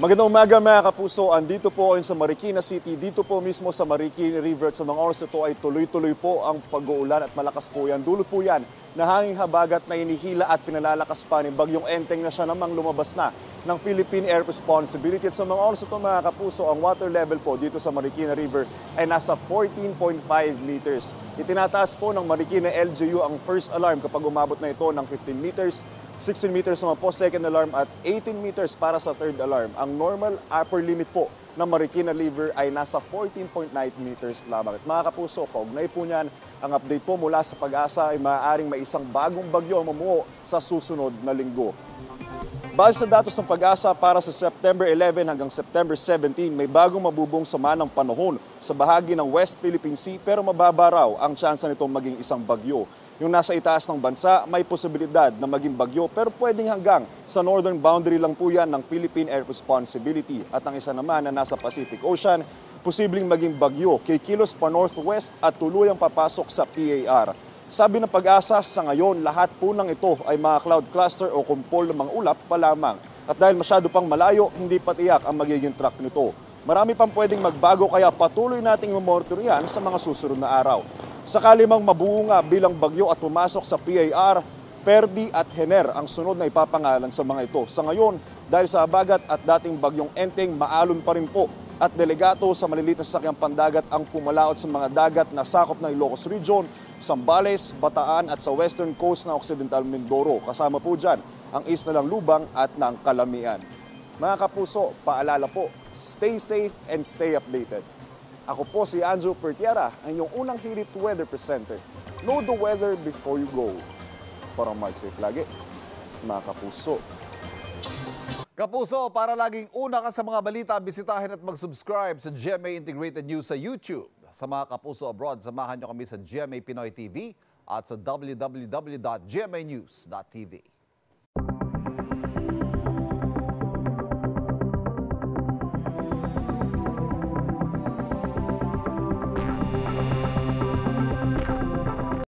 Magandang umaga mga kapuso, andito po sa Marikina City, dito po mismo sa Marikina River. Sa mga oras ito ay tuloy-tuloy po ang pag-uulan at malakas po yan. Dulot po yan na hanging habagat na inihila at pinalalakas pa ni Bagyong Enteng na siya namang lumabas na ng Philippine Air Responsibility. At sa mga oras ito mga kapuso, ang water level po dito sa Marikina River ay nasa 14.5 meters. Itinataas po ng Marikina LGU ang first alarm kapag umabot na ito ng 15 meters. 16 meters naman po second alarm at 18 meters para sa third alarm. Ang normal upper limit po ng Marikina River ay nasa 14.9 meters lamang. At mga kapuso, kaugnay po niyan, ang update po mula sa Pag-asa ay maaaring may isang bagong bagyo ang mamuo sa susunod na linggo. Base sa datos ng Pag-asa para sa September 11 hanggang September 17, may bagong mabubong sama ng panahon sa bahagi ng West Philippine Sea pero mababa raw ang tsansa nitong maging isang bagyo. Yung nasa itaas ng bansa, may posibilidad na maging bagyo pero pwedeng hanggang sa northern boundary lang po yan ng Philippine Air Responsibility. At ang isa naman na nasa Pacific Ocean, posibleng maging bagyo, kikilos pa northwest at tuluyang papasok sa PAR. Sabi ng Pag-asa, sa ngayon, lahat po ng ito ay mga cloud cluster o kumpol ng mga ulap pa lamang. At dahil masyado pang malayo, hindi pa tiyak ang magiging track nito. Marami pang pwedeng magbago kaya patuloy nating monitor yan sa mga susunod na araw. Sakali mang mabunga bilang bagyo at pumasok sa PAR, Perdi at Hener ang sunod na ipapangalan sa mga ito. Sa ngayon, dahil sa habagat at dating bagyong Enteng, maalon pa rin po at delegato sa maliliit na sasakyang pandagat ang pumalaot sa mga dagat na sakop ng Ilocos Region, Zambales, Bataan at sa western coast ng Occidental Mindoro. Kasama po dyan ang isla ng Lubang at ng Kalamian. Mga kapuso, paalala po, stay safe and stay updated. Ako po si Andrew Pertiara, ang inyong unang hirit weather presenter. Know the weather before you go. Para mag-safe lagi, mga kapuso. Kapuso, para laging una ka sa mga balita, bisitahin at mag-subscribe sa GMA Integrated News sa YouTube. Sa mga kapuso abroad, samahan nyo kami sa GMA Pinoy TV at sa www.gmanews.tv.